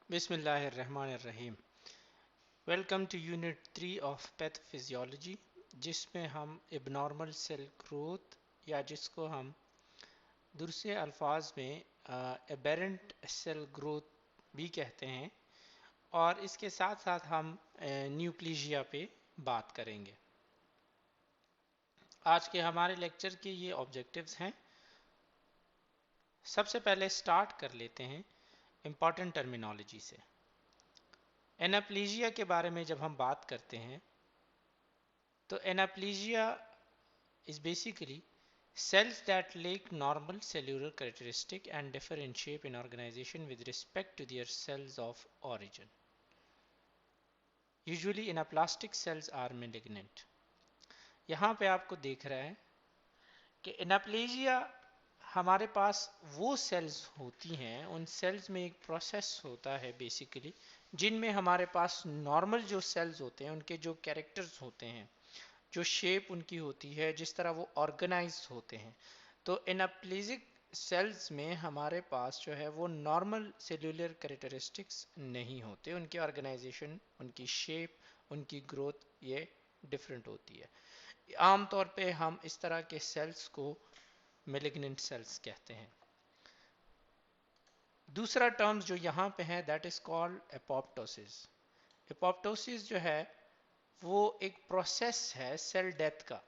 बिस्मिल्लाहिर्रहमानिर्रहीम। Welcome to unit 3 of pathophysiology, जिसमें हम एबनॉर्मल सेल ग्रोथ या जिसको हम दूसरे अल्फाज में एबेरेंट सेल ग्रोथ भी कहते हैं, और इसके साथ साथ हम न्यूप्लीजिया पे बात करेंगे। आज के हमारे लेक्चर के ये ऑब्जेक्टिव्स हैं। सबसे पहले स्टार्ट कर लेते हैं इम्पॉर्टेंट टर्मिनोलॉजी से। एनाप्लीजिया के बारे में जब हम बात करते हैं तो एनाप्लीजिया is basically cells that lack normal cellular characteristic and differ in shape and organization with respect to their cells of origin. Usually anaplastic cells are malignant. यहाँ पे आपको देख रहा है कि एनाप्लेजिया हमारे पास वो सेल्स होती हैं, उन सेल्स में एक प्रोसेस होता है बेसिकली, जिनमें हमारे पास नॉर्मल जो सेल्स होते हैं उनके जो कैरेक्टर्स होते हैं, जो शेप उनकी होती है, जिस तरह वो ऑर्गेनाइज होते हैं, तो एनाप्लेजिक सेल्स में हमारे पास जो है वो नॉर्मल सेल्यूलर कैरेक्टरिस्टिक्स नहीं होते। उनकी ऑर्गेनाइजेशन, उनकी शेप, उनकी ग्रोथ ये डिफरेंट होती है। आमतौर पे हम इस तरह के सेल्स को मैलिग्नेंट सेल्स कहते हैं। दूसरा टर्म्स जो यहाँ पे है that is called apoptosis. Apoptosis जो है वो एक प्रोसेस है सेल डेथ का,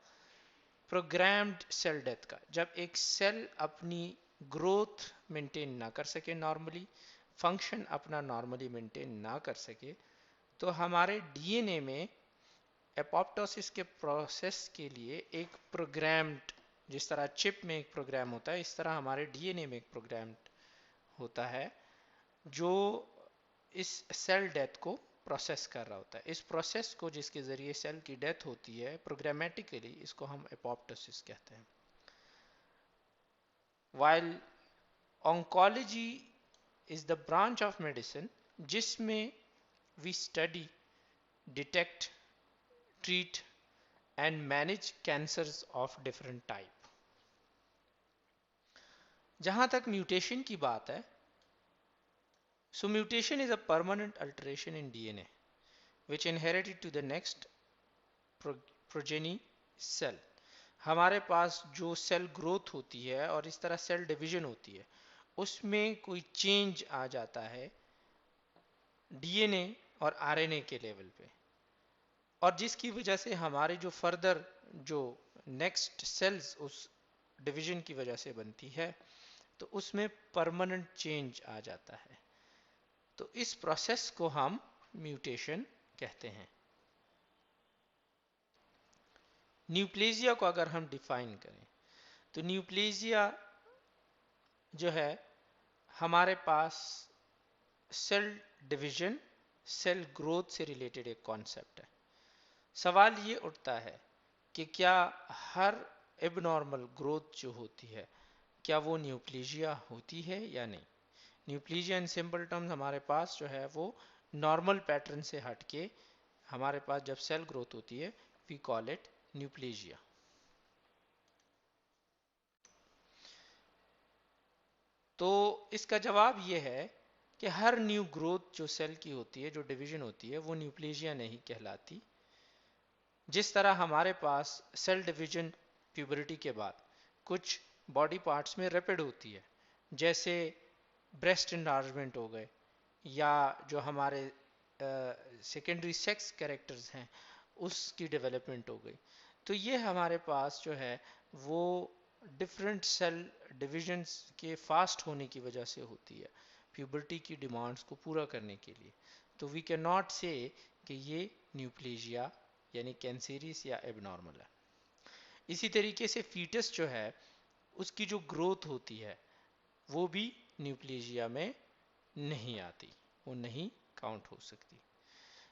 प्रोग्राम्ड सेल डेथ का। जब एक सेल अपनी ग्रोथ मेंटेन ना कर सके, नॉर्मली फंक्शन अपना नॉर्मली मेंटेन ना कर सके, तो हमारे डीएनए में एपोप्टोसिस के प्रोसेस के लिए एक प्रोग्राम्ड, जिस तरह चिप में एक प्रोग्राम होता है, इस तरह हमारे डीएनए में एक प्रोग्राम होता है जो इस सेल डेथ को प्रोसेस कर रहा होता है। इस प्रोसेस को जिसके जरिए सेल की डेथ होती है प्रोग्रामेटिकली, इसको हम एपोप्टोसिस कहते हैं। While oncology is the branch of medicine जिसमें we study, detect, treat and manage cancers of different type. जहां तक म्यूटेशन की बात है, so mutation is a permanent alteration in DNA which inherited to the next progeny cell. हमारे पास जो cell growth होती है और इस तरह सेल डिवीजन होती है, उसमें कोई चेंज आ जाता है डीएनए और आरएनए के लेवल पे, और जिसकी वजह से हमारे जो फर्दर जो नेक्स्ट सेल्स उस डिवीजन की वजह से बनती है, तो उसमें परमानेंट चेंज आ जाता है। तो इस प्रोसेस को हम म्यूटेशन कहते हैं। न्यूप्लेजिया को अगर हम डिफाइन करें तो न्यूप्लेजिया जो है हमारे पास सेल डिवीजन, सेल ग्रोथ से रिलेटेड एक कॉन्सेप्ट है। सवाल ये उठता है कि क्या हर एबनॉर्मल ग्रोथ जो होती है, क्या वो न्यूप्लेजिया होती है या नहीं। न्यूप्लीजिया इन सिंपल टर्म्स हमारे पास जो है वो नॉर्मल पैटर्न से हटके हमारे पास जब सेल ग्रोथ होती है, वी कॉल इट न्यूप्लीजिया। तो इसका जवाब ये है कि हर न्यू ग्रोथ जो सेल की होती है, जो डिवीजन होती है, वो न्यूप्लीजिया नहीं कहलाती। जिस तरह हमारे पास सेल डिवीजन प्यूबरिटी के बाद कुछ बॉडी पार्ट्स में रैपिड होती है, जैसे ब्रेस्ट इनलार्जमेंट हो गए, या जो हमारे सेकेंडरी सेक्स कैरेक्टर्स हैं उसकी डेवलपमेंट हो गई, तो ये हमारे पास जो है वो डिफरेंट सेल डिविजन्स के फास्ट होने की वजह से होती है, प्यूबर्टी की डिमांड्स को पूरा करने के लिए। तो वी कैन नॉट से कि ये न्यूप्लेजिया यानी कैंसेरियस या एबनॉर्मल है। इसी तरीके से फीटस जो है उसकी जो ग्रोथ होती है वो भी न्यूप्लेजिया में नहीं आती, वो नहीं काउंट हो सकती।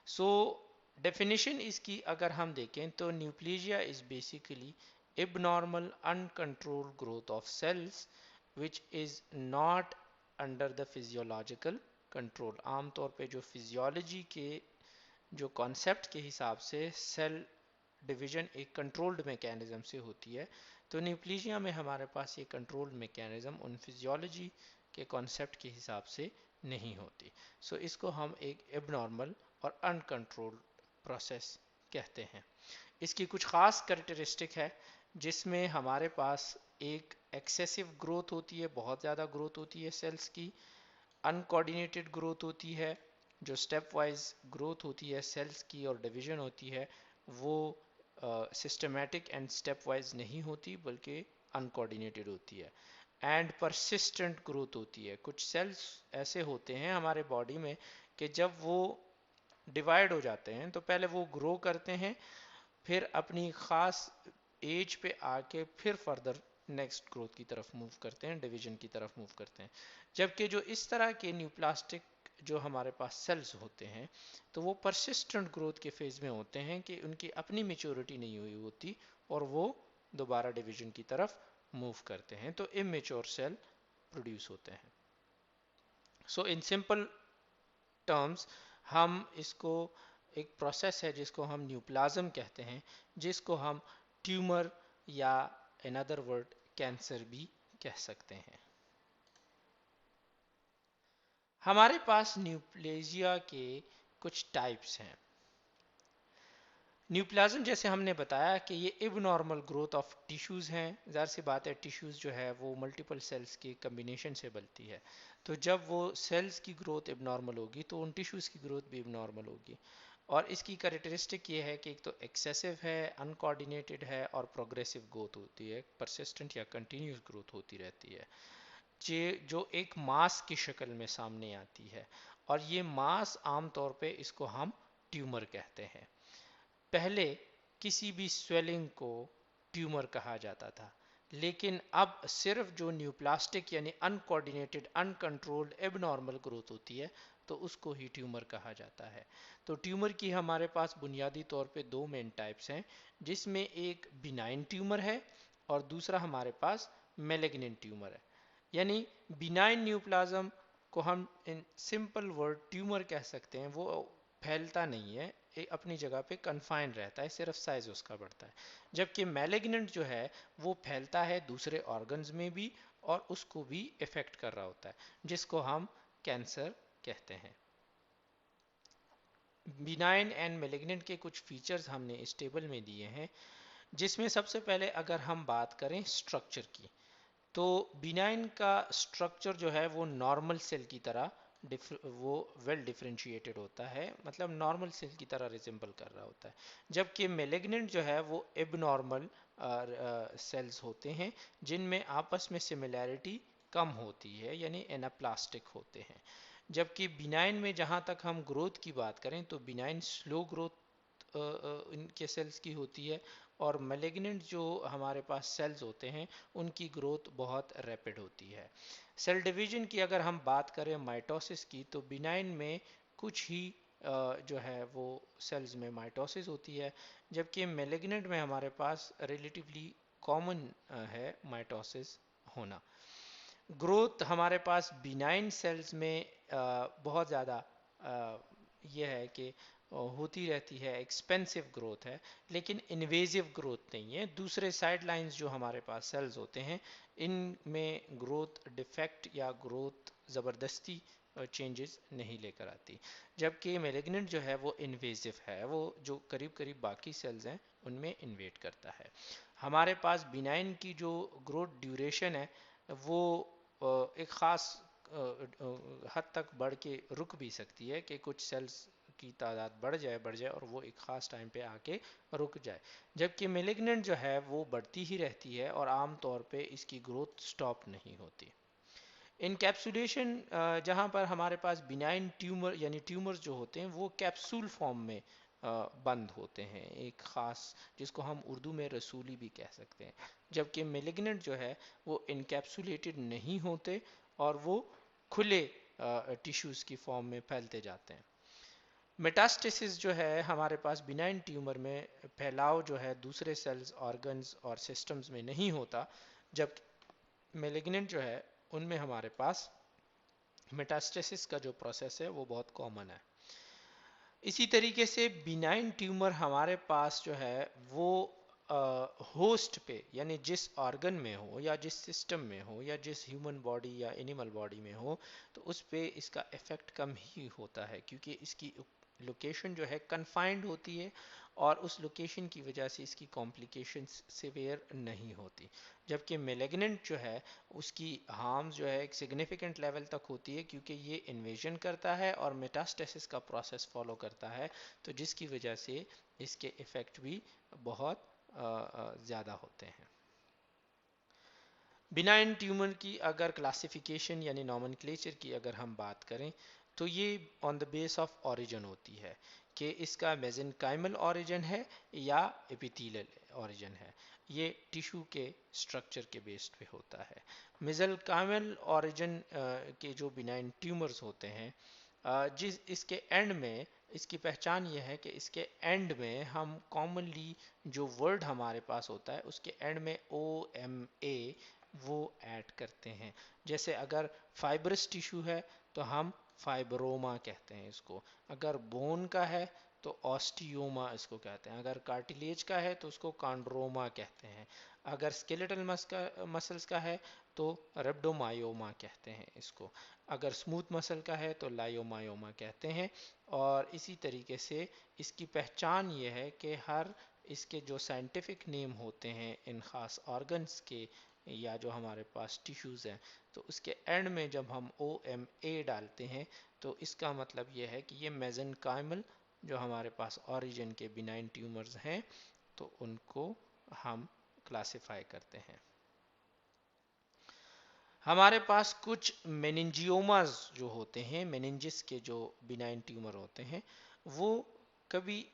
सो डेफिनेशन इसकी अगर हम देखें तो neoplasia is basically abnormal uncontrolled growth of cells which is not under the physiological control। आमतौर पे जो फिजियोलॉजी के जो कॉन्सेप्ट के हिसाब से सेल डिवीजन एक कंट्रोल्ड मैकेनिज्म से होती है, तो न्यूप्लेजिया में हमारे पास ये कंट्रोल्ड मैकेनिज्म उन फिजियोलॉजी के कॉन्सेप्ट के हिसाब से नहीं होती। सो इसको हम एक एबनॉर्मल और अनकंट्रोल्ड प्रोसेस कहते हैं। इसकी कुछ ख़ास कैरेक्टरिस्टिक है जिसमें हमारे पास एक एक्सेसिव ग्रोथ होती है, बहुत ज़्यादा ग्रोथ होती है सेल्स की, अनकोऑर्डिनेटेड ग्रोथ होती है, जो स्टेप वाइज ग्रोथ होती है सेल्स की और डिवीजन होती है वो सिस्टमेटिक एंड स्टेप वाइज नहीं होती बल्कि अनकोऑर्डिनेटेड होती है। एंड परसिस्टेंट ग्रोथ होती है। कुछ सेल्स ऐसे होते हैं हमारे बॉडी में कि जब वो डिवाइड हो जाते हैं तो पहले वो ग्रो करते हैं, फिर अपनी ख़ास एज पे आके फिर फर्दर नेक्स्ट ग्रोथ की तरफ मूव करते हैं, डिवीजन की तरफ मूव करते हैं। जबकि जो इस तरह के न्यूप्लास्टिक जो हमारे पास सेल्स होते हैं तो वो परसिस्टेंट ग्रोथ के फेज में होते हैं कि उनकी अपनी मेच्योरिटी नहीं हुई होती और वो दोबारा डिवीजन की तरफ मूव करते हैं, तो इमेच्योर सेल प्रोड्यूस होते हैं। सो इन सिंपल टर्म्स हम इसको, एक प्रोसेस है जिसको हम न्यूप्लाज्म कहते हैं, जिसको हम ट्यूमर या इन अदर वर्ड कैंसर भी कह सकते हैं। हमारे पास न्यूप्लेजिया के कुछ टाइप्स हैं। न्यूप्लाज्म जैसे हमने बताया कि ये इबनॉर्मल ग्रोथ ऑफ टिश्यूज़ हैं। ज़ाहिर सी बात है टिश्यूज़ जो है वो मल्टीपल सेल्स के कम्बिनेशन से बनती है, तो जब वो सेल्स की ग्रोथ इबनॉर्मल होगी तो उन टिश्यूज़ की ग्रोथ भी इबनॉर्मल होगी। और इसकी कैरेक्टरिस्टिक ये है कि एक तो एक्सेसिव है, अनकोऑर्डिनेटेड है और प्रोग्रेसिव ग्रोथ होती है, परसिस्टेंट या कंटिन्यूस ग्रोथ होती रहती है, जो एक मास की शक्ल में सामने आती है। और ये मास आमतौर पे इसको हम ट्यूमर कहते हैं। पहले किसी भी स्वेलिंग को ट्यूमर कहा जाता था, लेकिन अब सिर्फ जो न्यूप्लास्टिक यानी अनकोऑर्डिनेटेड अनकंट्रोल्ड एबनॉर्मल ग्रोथ होती है तो उसको ही ट्यूमर कहा जाता है। तो ट्यूमर की हमारे पास बुनियादी तौर पे दो मेन टाइप्स हैं, जिसमें एक बिनाइन ट्यूमर है और दूसरा हमारे पास मेलिग्नेंट ट्यूमर है। यानी बिनाइन न्यूप्लाज्म को हम इन सिंपल वर्ड ट्यूमर कह सकते हैं। वो फैलता नहीं है, अपनी जगह पे कन्फाइंड रहता है, सिर्फ साइज उसका बढ़ता है। जबकि मैलिग्नेंट जो है वो फैलता है दूसरे ऑर्गन्स में भी और उसको भी इफेक्ट कर रहा होता है, जिसको हम कैंसर कहते हैं। बिनाइन एंड मैलिग्नेंट के कुछ फीचर्स हमने इस टेबल में दिए हैं, जिसमें सबसे पहले अगर हम बात करें स्ट्रक्चर की, तो बिनाइन का स्ट्रक्चर जो है वो नॉर्मल सेल की तरह वो वेल डिफरेंशिएटेड होता है, मतलब नॉर्मल सेल की तरह रिजेंबल कर रहा होता है। जबकि मेलिग्नेंट जो है वो एबनॉर्मल सेल्स होते हैं जिनमें आपस में सिमिलैरिटी कम होती है, यानी एनाप्लास्टिक होते हैं। जबकि बिनाइन में जहाँ तक हम ग्रोथ की बात करें तो बिनाइन स्लो ग्रोथ इनके सेल्स की होती है और मैलिग्नेंट जो हमारे पास सेल्स होते हैं उनकी ग्रोथ बहुत रैपिड होती है। सेल डिवीजन की अगर हम बात करें माइटोसिस की, तो बिनाइन में कुछ ही जो है वो सेल्स में माइटोसिस होती है, जबकि मैलिग्नेंट में हमारे पास रिलेटिवली कॉमन है माइटोसिस होना। ग्रोथ हमारे पास बिनाइन सेल्स में बहुत ज़्यादा ये है कि होती रहती है, एक्सपेंसिव ग्रोथ है, लेकिन इन्वेजिव ग्रोथ नहीं है। दूसरे साइड लाइंस जो हमारे पास सेल्स होते हैं इनमें ग्रोथ डिफेक्ट या ग्रोथ ज़बरदस्ती चेंजेस नहीं लेकर आती। जबकि मैलिग्नेंट जो है वो इन्वेजिव है, वो जो करीब करीब बाकी सेल्स हैं उनमें इन्वेट करता है। हमारे पास बिनाइन की जो ग्रोथ ड्यूरेशन है वो एक ख़ास हद तक बढ़ के रुक भी सकती है कि कुछ सेल्स की तादाद बढ़ जाए और वो एक ख़ास टाइम पे आके रुक जाए। जबकि मेलिग्नेंट जो है वो बढ़ती ही रहती है और आम तौर पे इसकी ग्रोथ स्टॉप नहीं होती। इनकैप्सुलेशन, जहाँ पर हमारे पास बिनाइन ट्यूमर यानी ट्यूमर्स जो होते हैं वो कैप्सूल फॉर्म में बंद होते हैं, एक ख़ास जिसको हम उर्दू में रसूली भी कह सकते हैं। जबकि मेलिग्नेंट जो है वो इनकैप्सुलेटेड नहीं होते और वो खुले टिश्यूज़ की फॉर्म में फैलते जाते हैं। मेटास्टेसिस जो है हमारे पास बिनाइन ट्यूमर में फैलाव जो है दूसरे सेल्स, ऑर्गन्स और सिस्टम्स में नहीं होता, जब मेलिग्नेंट जो है उनमें हमारे पास मेटास्टेसिस का जो प्रोसेस है वो बहुत कॉमन है। इसी तरीके से बिनाइन ट्यूमर हमारे पास जो है वो होस्ट पे यानी जिस ऑर्गन में हो या जिस सिस्टम में हो या जिस ह्यूमन बॉडी या एनिमल बॉडी में हो, तो उस पे इसका इफ़ेक्ट कम ही होता है, क्योंकि इसकी लोकेशन जो है कन्फाइंड होती है और उस लोकेशन की वजह से इसकी कॉम्प्लिकेशंस सिवियर नहीं होती। जबकि मेलेग्नेंट जो है उसकी हार्म जो है एक सिग्निफिकेंट लेवल तक होती है, क्योंकि ये इन्वेजन करता है और मेटास्टेसिस का प्रोसेस फॉलो करता है, तो जिसकी वजह से इसके इफ़ेक्ट भी बहुत ज़्यादा होते हैं। बिनाइन ट्यूमर की अगर क्लासिफिकेशन यानी नॉमेनक्लेचर की अगर हम बात करें, तो ये on the base of origin होती है कि इसका मेसेनकाइमल ओरिजिन है या एपिथेलियल ओरिजिन है। ये टिश्यू के स्ट्रक्चर के बेस्ड पे होता है। मेसेनकाइमल ओरिजिन के जो बिनाइन ट्यूमर्स होते हैं, जिस इसके एंड में इसकी पहचान यह है कि इसके एंड में हम कॉमनली जो वर्ड हमारे पास होता है उसके एंड में OMA वो ऐड करते हैं। जैसे अगर फाइब्रस टिश्यू है तो हम फाइब्रोमा कहते हैं इसको, अगर बोन का है तो ऑस्टियोमा इसको कहते हैं, अगर कार्टिलेज का है तो उसको कॉन्ड्रोमा कहते हैं, अगर स्केलेटल मसल्स का है तो रेब्डोमायोमा कहते हैं इसको, अगर स्मूथ मसल का है तो लायोमायोमा कहते हैं। और इसी तरीके से इसकी पहचान ये है कि हर इसके जो साइंटिफिक नेम होते हैं इन ख़ास ऑर्गन्स के या जो हमारे पास टिश्यूज़ हैं, तो उसके एंड में जब हम OMA डालते हैं तो इसका मतलब ये है कि ये मेसेनकाइमल जो हमारे पास ओरिजिन के बिनाइन ट्यूमर्स हैं, तो उनको हम क्लासिफाई करते हैं। हमारे पास कुछ मेनिंजियोमास जो होते हैं, मेनिंजिस के जो बिनाइन ट्यूमर होते हैं, वो कभी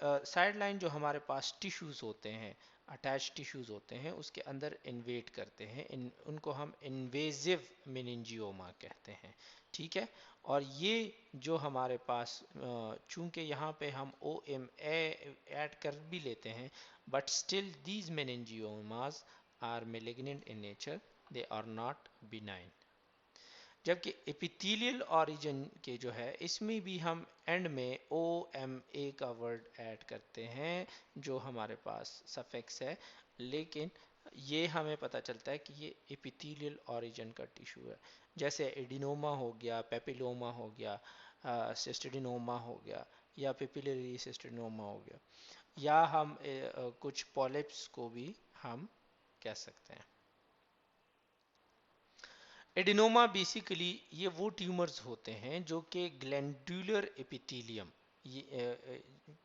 साइड लाइन जो हमारे पास टिश्यूज़ होते हैं, अटैच टिश्यूज़ होते हैं, उसके अंदर इन्वेट करते हैं, उनको हम इन्वेजिव मेनिंजियोमा कहते हैं। ठीक है। और ये जो हमारे पास चूंकि यहाँ पे हम OMA ऐड कर भी लेते हैं, but still these meningiomas are malignant in nature, they are not benign. जबकि एपिथेलियल ओरिजिन के जो है इसमें भी हम एंड में OMA का वर्ड ऐड करते हैं जो हमारे पास सफिक्स है, लेकिन ये हमें पता चलता है कि ये एपिथेलियल ओरिजिन का टिश्यू है। जैसे एडिनोमा हो गया, पेपिलोमा हो गया, सिस्टिडिनोमा हो गया या पेपिलरी सिस्टिडिनोमा हो गया, या हम कुछ पॉलिप्स को भी हम कह सकते हैं। एडिनोमा बेसिकली ये वो ट्यूमर्स होते हैं जो कि ग्लैंडुलर एपिथेलियम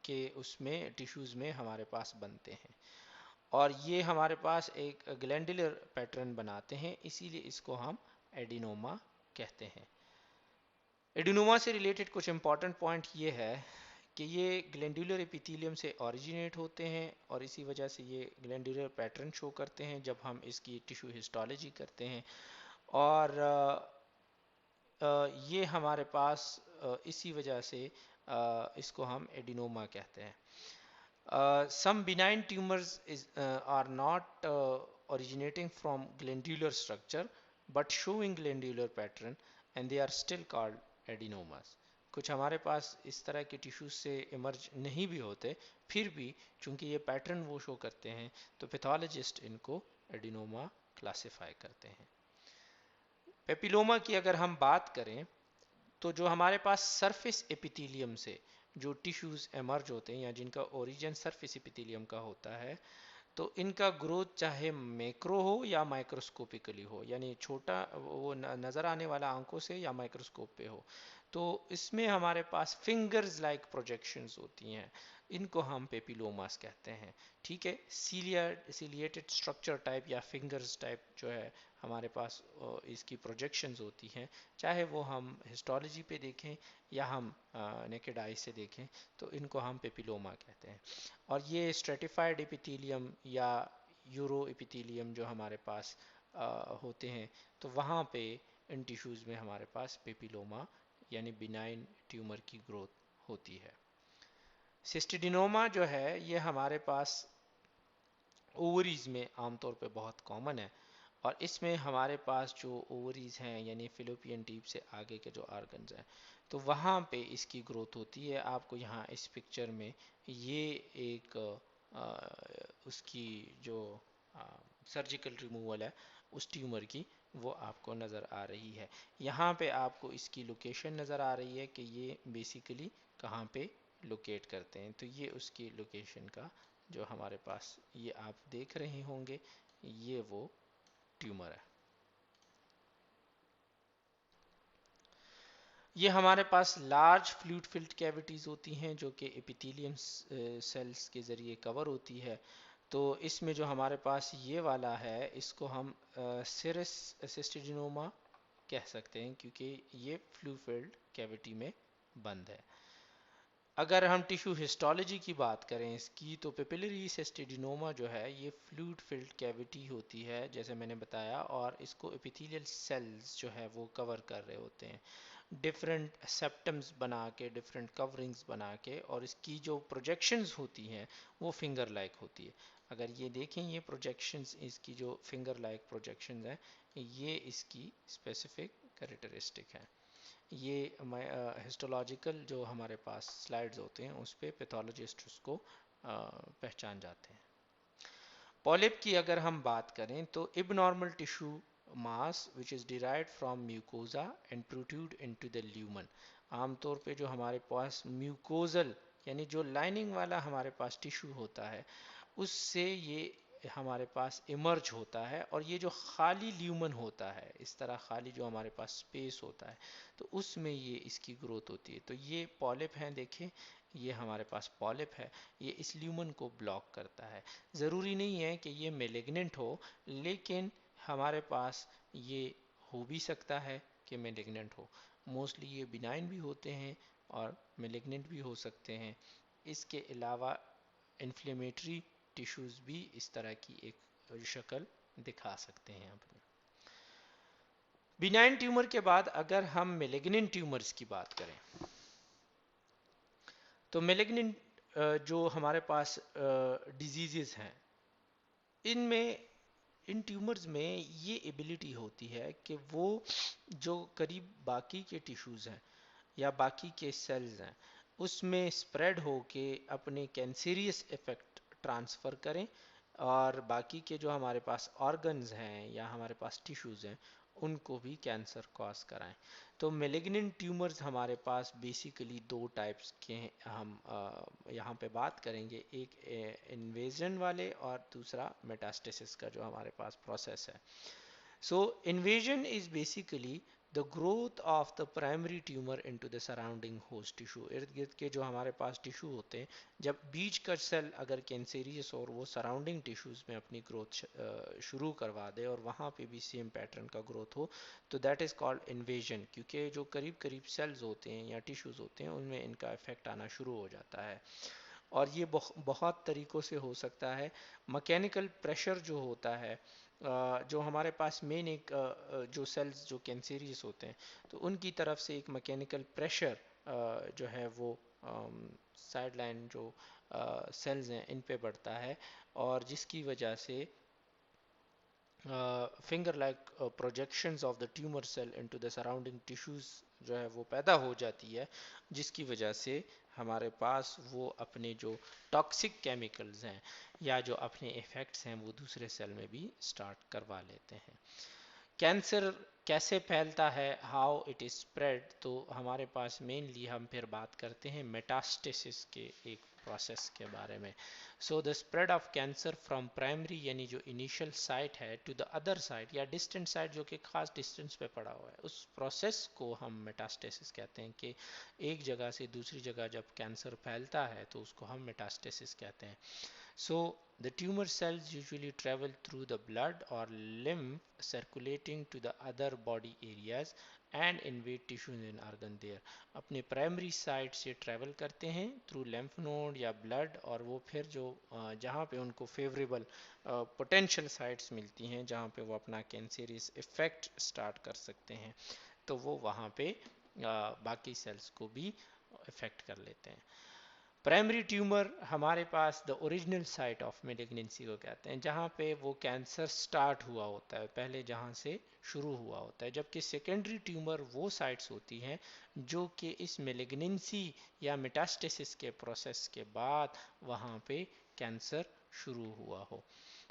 के उसमें टिश्यूज़ में हमारे पास बनते हैं, और ये हमारे पास एक ग्लैंडुलर पैटर्न बनाते हैं, इसीलिए इसको हम एडिनोमा कहते हैं। एडिनोमा से रिलेटेड कुछ इंपॉर्टेंट पॉइंट ये है कि ये ग्लैंडुलर एपिथेलियम से ओरिजिनेट होते हैं और इसी वजह से ये ग्लैंडुलर पैटर्न शो करते हैं जब हम इसकी टिश्यू हिस्टोलॉजी करते हैं। और ये हमारे पास इसी वजह से इसको हम एडिनोमा कहते हैं। Some benign tumors are not originating from glandular structure but showing glandular pattern, and they are still called adenomas. कुछ हमारे पास इस तरह के टिश्यूज से इमर्ज नहीं भी होते, फिर भी चूंकि ये पैटर्न वो शो करते हैं तो पैथोलॉजिस्ट इनको एडिनोमा क्लासिफाई करते हैं। पेपिलोमा की अगर हम बात करें तो जो हमारे पास सरफेस एपिथेलियम से जो टिश्यूज एमर्ज होते हैं या जिनका ओरिजिन सरफेस एपिथेलियम का होता है, तो इनका ग्रोथ चाहे मैक्रो हो या माइक्रोस्कोपिकली हो, यानी छोटा वो नज़र आने वाला आंखों से या माइक्रोस्कोप पे हो, तो इसमें हमारे पास फिंगर्स लाइक प्रोजेक्शंस होती हैं, इनको हम पेपिलोमास कहते हैं। ठीक है। सीलिएटेड स्ट्रक्चर टाइप या फिंगर्स टाइप जो है हमारे पास इसकी प्रोजेक्शंस होती हैं, चाहे वो हम हिस्टोलॉजी पे देखें या हम नेकेड आई से देखें, तो इनको हम पेपिलोमा कहते हैं। और ये स्ट्रेटिफाइड एपिथेलियम या यूरो एपिथेलियम जो हमारे पास होते हैं, तो वहाँ पे इन टिश्यूज़ में हमारे पास पेपिलोमा यानी बिनाइन ट्यूमर की ग्रोथ होती है। सिस्टिडिनोमा जो है ये हमारे पास ओवरीज में आमतौर पे बहुत कॉमन है, और इसमें हमारे पास जो ओवरीज हैं यानी फिलोपियन ट्यूब से आगे के जो आर्गन्स हैं, तो वहाँ पे इसकी ग्रोथ होती है। आपको यहाँ इस पिक्चर में ये एक उसकी जो सर्जिकल रिमूवल है उस ट्यूमर की, वो आपको नज़र आ रही है। यहाँ पे आपको इसकी लोकेशन नज़र आ रही है कि ये बेसिकली कहाँ पे लोकेट करते हैं। तो ये उसकी लोकेशन का जो हमारे पास ये आप देख रहे होंगे, ये वो ट्यूमर है। ये हमारे पास लार्ज फ्लूइड फिल्ड कैविटीज़ होती हैं जो कि एपिथेलियम सेल्स के ज़रिए कवर होती है। तो इसमें जो हमारे पास ये वाला है, इसको हम सिरस सिस्टिजिनोमा कह सकते हैं, क्योंकि ये फ्लूइड फिल्ड कैविटी में बंद है। अगर हम टिश्यू हिस्टोलॉजी की बात करें इसकी, तो पेपिलरी सिस्टिडिनोमा जो है ये फ्लूइड फिल्ड कैविटी होती है जैसे मैंने बताया, और इसको एपिथेलियल सेल्स जो है वो कवर कर रहे होते हैं डिफरेंट सेप्टम्स बना के, डिफरेंट कवरिंग्स बना के, और इसकी जो प्रोजेक्शंस होती हैं वो फिंगर लाइक होती है। अगर ये देखें, ये प्रोजेक्शंस, इसकी जो फिंगर लाइक प्रोजेक्शंस हैं, ये इसकी स्पेसिफिक कैरेक्टरिस्टिक है। ये हिस्टोलॉजिकल जो हमारे पास स्लाइड्स होते हैं उस पर पैथोलॉजिस्ट उसको पहचान जाते हैं। पॉलिप की अगर हम बात करें तो abnormal tissue mass which is derived from mucosa and protrude into the lumen. आमतौर पे जो हमारे पास म्यूकोजल यानी जो लाइनिंग वाला हमारे पास टिश्यू होता है उससे ये हमारे पास इमर्ज होता है, और ये जो खाली ल्यूमन होता है, इस तरह खाली जो हमारे पास स्पेस होता है, तो उसमें ये इसकी ग्रोथ होती है। तो ये पॉलिप हैं, देखें ये हमारे पास पॉलिप है, ये इस ल्यूमन को ब्लॉक करता है। ज़रूरी नहीं है कि ये मेलिग्नेंट हो, लेकिन हमारे पास ये हो भी सकता है कि मेलिग्नेंट हो। मोस्टली ये बिनाइन भी होते हैं और मेलिग्नेंट भी हो सकते हैं। इसके अलावा इन्फ्लेमेटरी टिश्यूज भी इस तरह की एक शक्ल दिखा सकते हैं अपने। बिनाइन ट्यूमर के बाद अगर हम मेलिग्नेंट ट्यूमर्स की बात करें, तो मेलिग्नेंट जो हमारे पास डिजीजेस हैं, इनमें इन ट्यूमर्स में ये एबिलिटी होती है कि वो जो करीब बाकी के टिश्यूज हैं या बाकी के सेल्स हैं उसमें स्प्रेड होके अपने कैंसरियस इफेक्ट ट्रांसफ़र करें, और बाकी के जो हमारे पास ऑर्गन्स हैं या हमारे पास टिश्यूज़ हैं उनको भी कैंसर कॉज कराएं। तो मेलिग्नेंट ट्यूमर्स हमारे पास बेसिकली दो टाइप्स के हैं, हम यहाँ पे बात करेंगे, एक इन्वेजन वाले और दूसरा मेटास्टेसिस का जो हमारे पास प्रोसेस है। So invasion is basically the growth of the primary tumor into the surrounding host tissue। इर्द गिर्द के जो हमारे पास टिश्यू होते हैं, जब बीज का सेल अगर कैंसेरियस और वो सराउंडिंग टिश्यूज में अपनी ग्रोथ शुरू करवा दे और वहाँ पे भी सेम पैटर्न का ग्रोथ हो, तो दैट इज़ कॉल्ड इन्वेजन। क्योंकि जो करीब करीब सेल्स होते हैं या टिश्यूज होते हैं उनमें इनका इफेक्ट आना शुरू हो जाता है, और ये बहुत तरीक़ों से हो सकता है। मैकेनिकल प्रेशर जो होता है, जो हमारे पास मेन एक जो सेल्स जो कैंसेरियस होते हैं, तो उनकी तरफ से एक मैकेनिकल प्रेशर जो है वो साइड लाइन जो सेल्स हैं इन पे बढ़ता है, और जिसकी वजह से finger like projections of the tumour cell into the surrounding tissues जो है वो पैदा हो जाती है, जिसकी वजह से हमारे पास वो अपने जो टॉक्सिक केमिकल्स हैं या जो अपने इफ़ेक्ट्स हैं वो दूसरे सेल में भी स्टार्ट करवा लेते हैं। कैंसर कैसे फैलता है, हाउ इट इज स्प्रेड, तो हमारे पास मेनली हम फिर बात करते हैं मेटास्टेसिस के एक प्रोसेस के बारे में। So the spread of cancer from primary यानी जो इनिशियल साइट है टू द अदर साइट या डिस्टेंट साइट जो कि खास डिस्टेंस पे पड़ा हुआ है, उस प्रोसेस को हम मेटास्टेसिस कहते हैं। कि एक जगह से दूसरी जगह जब कैंसर फैलता है तो उसको हम मेटास्टेसिस कहते हैं। So the tumor cells usually travel through the blood or lymph circulating to the other body areas and invade tissues and organ there। अपने प्राइमरी साइट से ट्रैवल करते हैं थ्रू lymph node या blood, और वो फिर जो जहाँ पे उनको फेवरेबल पोटेंशियल साइट्स मिलती हैं जहाँ पे वो अपना कैंसरियस इफेक्ट स्टार्ट कर सकते हैं, तो वो वहाँ पे बाकी सेल्स को भी इफेक्ट कर लेते हैं। प्राइमरी ट्यूमर हमारे पास the original site of malignancy को कहते हैं, जहाँ पे वो कैंसर स्टार्ट हुआ होता है, पहले जहाँ से शुरू हुआ होता है। जबकि सेकेंडरी ट्यूमर वो साइट्स होती हैं जो कि इस मेलिग्नेंसी या मेटास्टेसिस के प्रोसेस के बाद वहाँ पे कैंसर शुरू हुआ हो।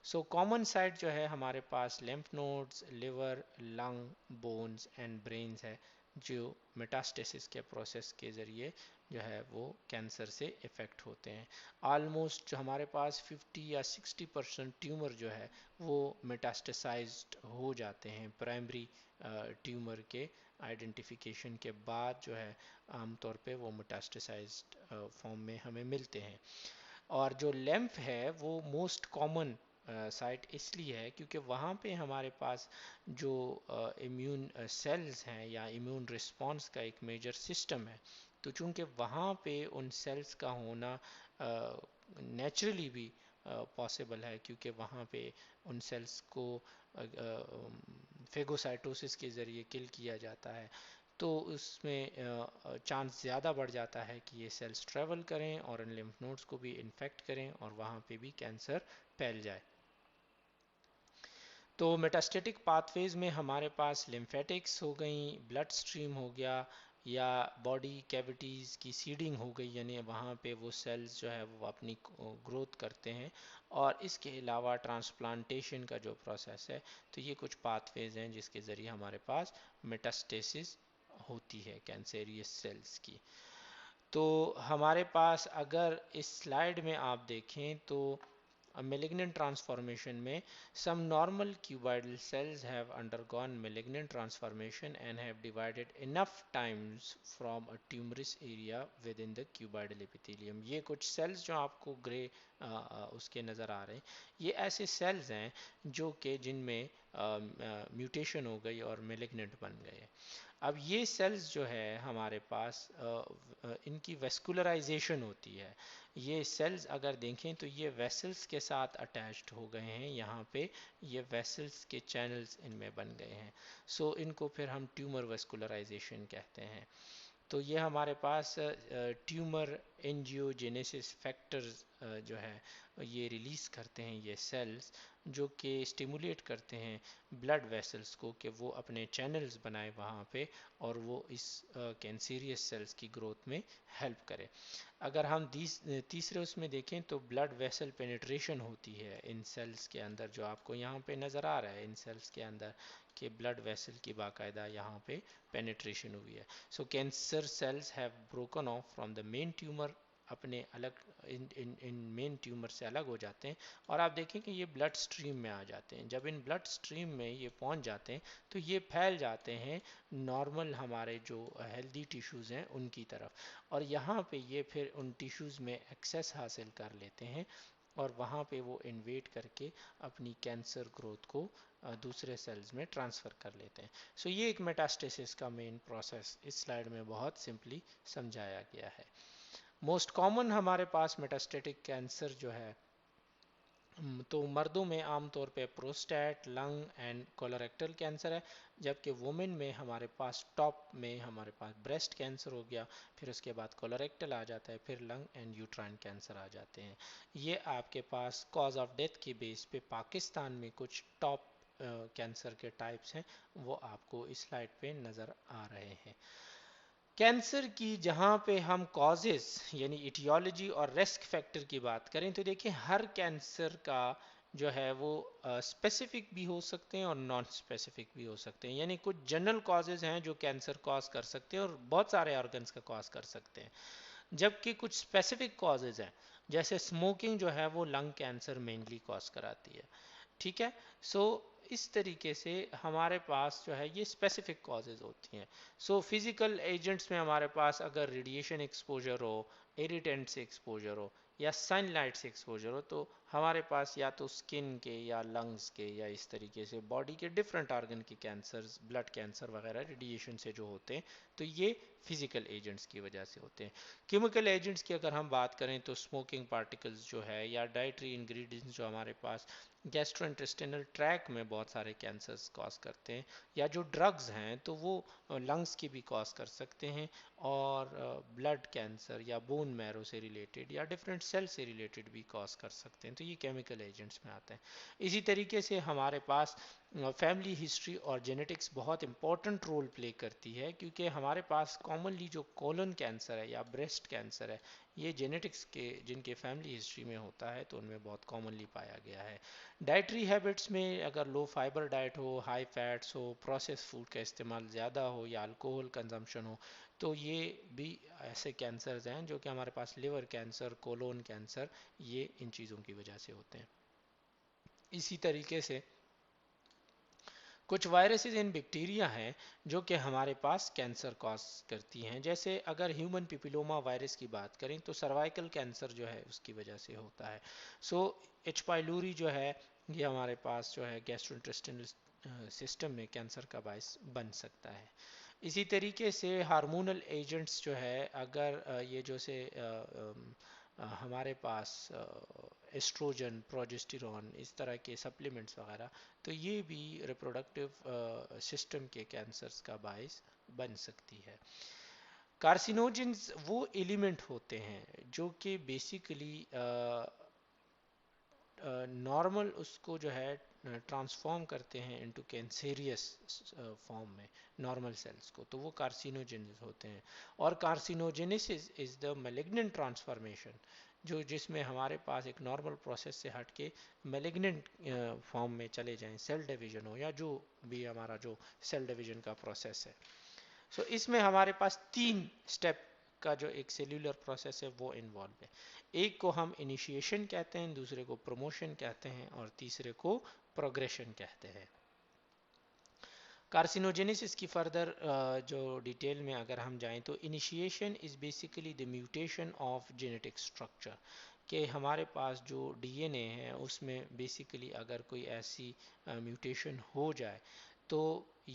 सो कॉमन साइट जो है हमारे पास lymph nodes, liver, lung, bones and brains है, जो मेटास्टेसिस के प्रोसेस के ज़रिए जो है वो कैंसर से इफ़ेक्ट होते हैं। ऑलमोस्ट जो हमारे पास 50 या 60% ट्यूमर जो है वो मेटास्टेसाइज्ड हो जाते हैं प्राइमरी ट्यूमर के आइडेंटिफिकेशन के बाद, जो है आमतौर पे वो मेटास्टेसाइज्ड फॉर्म में हमें मिलते हैं। और जो लैम्फ है वो मोस्ट कॉमन साइट इसलिए है क्योंकि वहाँ पे हमारे पास जो इम्यून सेल्स हैं या इम्यून रिस्पॉन्स का एक मेजर सिस्टम है, तो चूंकि वहाँ पे उन सेल्स का होना नेचुरली भी पॉसिबल है, क्योंकि वहाँ पे उन सेल्स को फेगोसाइटोसिस के ज़रिए किल किया जाता है, तो उसमें चांस ज़्यादा बढ़ जाता है कि ये सेल्स ट्रेवल करें और इन लिम्फ नोड्स को भी इन्फेक्ट करें और वहाँ पे भी कैंसर फैल जाए। तो मेटास्टेटिक पाथवेज में हमारे पास लिम्फेटिक्स हो गई, ब्लड स्ट्रीम हो गया, या बॉडी कैविटीज़ की सीडिंग हो गई, यानी वहाँ पे वो सेल्स जो है वो अपनी ग्रोथ करते हैं। और इसके अलावा ट्रांसप्लांटेशन का जो प्रोसेस है, तो ये कुछ पाथवेज हैं जिसके ज़रिए हमारे पास मेटास्टेसिस होती है कैंसरियस सेल्स की। तो हमारे पास अगर इस स्लाइड में आप देखें तो malignant transformation में some normal cuboidal cells have undergone malignant transformation and have divided enough times from a tumorous area within the cuboidal epithelium। ये कुछ cells जो आपको ग्रे उसके नज़र आ रहे हैं, ये ऐसे cells हैं जो कि जिनमें म्यूटेशन हो गई और malignant बन गए। अब ये सेल्स जो है हमारे पास इनकी वेस्कुलराइजेशन होती है। ये सेल्स अगर देखें तो ये वेसल्स के साथ अटैच्ड हो गए हैं, यहाँ पे ये वेसल्स के चैनल्स इनमें बन गए हैं। सो इनको फिर हम ट्यूमर वेस्कुलराइजेशन कहते हैं। तो ये हमारे पास ट्यूमर एंजियोजेनेसिस फैक्टर्स जो है ये रिलीज़ करते हैं ये सेल्स, जो कि स्टिमुलेट करते हैं ब्लड वेसल्स को कि वो अपने चैनल्स बनाए वहाँ पे और वो इस कैंसरियस सेल्स की ग्रोथ में हेल्प करे। अगर हम तीसरे उसमें देखें तो ब्लड वेसल पेनिट्रेशन होती है इन सेल्स के अंदर, जो आपको यहाँ पे नज़र आ रहा है इन सेल्स के अंदर कि ब्लड वेसल की बाकायदा यहाँ पे पेनिट्रेशन हुई है। So cancer cells have broken off from the main tumour, अपने अलग इन मेन ट्यूमर से अलग हो जाते हैं, और आप देखें कि ये ब्लड स्ट्रीम में आ जाते हैं। जब इन ब्लड स्ट्रीम में ये पहुंच जाते हैं तो ये फैल जाते हैं नॉर्मल हमारे जो हेल्दी टिश्यूज़ हैं उनकी तरफ, और यहाँ पे ये फिर उन टिश्यूज़ में एक्सेस हासिल कर लेते हैं और वहाँ पे वो इन्वेट करके अपनी कैंसर ग्रोथ को दूसरे सेल्स में ट्रांसफ़र कर लेते हैं। सो ये एक मेटास्टेसिस का मेन प्रोसेस इस स्लाइड में बहुत सिंपली समझाया गया है। मोस्ट कॉमन हमारे पास मेटास्टेटिक कैंसर जो है तो मर्दों में आमतौर पे prostate, lung and colorectal cancer है, जबकि वुमेन में हमारे पास टॉप में हमारे पास ब्रेस्ट कैंसर हो गया, फिर उसके बाद कोलोरेक्टल आ जाता है, फिर लंग एंड यूट्राइन कैंसर आ जाते हैं। ये आपके पास कॉज ऑफ डेथ के बेस पे पाकिस्तान में कुछ टॉप कैंसर के टाइप्स हैं, वो आपको इस स्लाइड पे नज़र आ रहे हैं। कैंसर की जहाँ पे हम कॉजेस यानी इटियोलॉजी और रिस्क फैक्टर की बात करें तो देखिए हर कैंसर का जो है वो स्पेसिफिक भी हो सकते हैं और नॉन स्पेसिफिक भी हो सकते हैं, यानी कुछ जनरल कॉजेज हैं जो कैंसर कॉज कर सकते हैं और बहुत सारे ऑर्गन्स का कॉज कर सकते हैं, जबकि कुछ स्पेसिफिक कॉजेज हैं जैसे स्मोकिंग जो है वो लंग कैंसर मेनली कॉज कराती है। ठीक है। सो इस तरीके से हमारे पास जो है ये स्पेसिफिक कॉजेज होती हैं। सो फिजिकल एजेंट्स में हमारे पास अगर रेडिएशन एक्सपोजर हो, इरिटेंट से एक्सपोजर हो या सनलाइट से एक्सपोजर हो, तो हमारे पास या तो स्किन के या लंग्स के या इस तरीके से बॉडी के डिफरेंट ऑर्गन के कैंसर्स, ब्लड कैंसर वगैरह रेडिएशन से जो होते हैं, तो ये फिजिकल एजेंट्स की वजह से होते हैं। केमिकल एजेंट्स की अगर हम बात करें तो स्मोकिंग पार्टिकल्स जो है या डाइटरी इंग्रेडिएंट्स जो हमारे पास गैस्ट्रोइंटेस्टिनल ट्रैक में बहुत सारे कैंसर्स कॉज करते हैं, या जो ड्रग्स हैं तो वो लंग्स की भी कॉज कर सकते हैं और ब्लड कैंसर या बोन मैरो से रिलेटेड या डिफरेंट सेल से रिलेटेड भी कॉज कर सकते हैं, तो ये केमिकल एजेंट्स में आते हैं। इसी तरीके से हमारे पास फैमिली हिस्ट्री और जेनेटिक्स बहुत इंपॉर्टेंट रोल प्ले करती है, क्योंकि हमारे पास कॉमनली जो कोलन कैंसर है या ब्रेस्ट कैंसर है, ये जेनेटिक्स के जिनके फैमिली हिस्ट्री में होता है तो उनमें बहुत कॉमनली पाया गया है। डाइटरी हैबिट्स में अगर लो फाइबर डाइट हो, हाई फैट्स हो, प्रोसेस फूड का इस्तेमाल ज़्यादा हो या अल्कोहल कंजम्पशन हो, तो ये भी ऐसे कैंसर्स हैं जो कि हमारे पास लिवर कैंसर, कोलोन कैंसर, ये इन चीज़ों की वजह से होते हैं। इसी तरीके से कुछ वायरसेस इन बैक्टीरिया हैं जो कि हमारे पास कैंसर कॉज करती हैं। जैसे अगर ह्यूमन पिपिलोमा वायरस की बात करें तो सर्वाइकल कैंसर जो है उसकी वजह से होता है। सो एच पाइलोरी जो है ये हमारे पास जो है गैस्ट्रोइंटेस्टाइनल सिस्टम में कैंसर का बायस बन सकता है। इसी तरीके से हार्मोनल एजेंट्स जो है, अगर ये जो से हमारे पास एस्ट्रोजन, प्रोजेस्टेरॉन, इस तरह के सप्लीमेंट्स वगैरह, तो ये भी रिप्रोडक्टिव सिस्टम के कैंसर्स का बायस बन सकती है। कार्सिनोजेंस वो एलिमेंट होते हैं जो कि बेसिकली नॉर्मल उसको जो है ट्रांसफॉर्म करते हैं इनटू कैंसेरियस फॉर्म में नॉर्मल सेल्स को, तो वो कार्सिनोजेनिस होते हैं। और carcinogenesis is the malignant transformation, जो जिसमें हमारे पास एक नॉर्मल प्रोसेस से हट के मैलिग्नेंट फॉर्म में चले जाएं, सेल डिवीजन हो या जो भी हमारा जो सेल डिवीजन का प्रोसेस है। सो इसमें हमारे पास 3 स्टेप का जो एक सेल्यूलर प्रोसेस है वो इन्वॉल्व है। एक को हम इनिशिएशन कहते हैं, दूसरे को प्रमोशन कहते हैं और तीसरे को प्रोग्रेशन कहते हैं। कार्सिनोजेनेसिस की फर्दर जो डिटेल में अगर हम जाएं तो initiation is basically the mutation of genetic structure, कि हमारे पास जो डीएनए है उसमें बेसिकली अगर कोई ऐसी म्यूटेशन हो जाए तो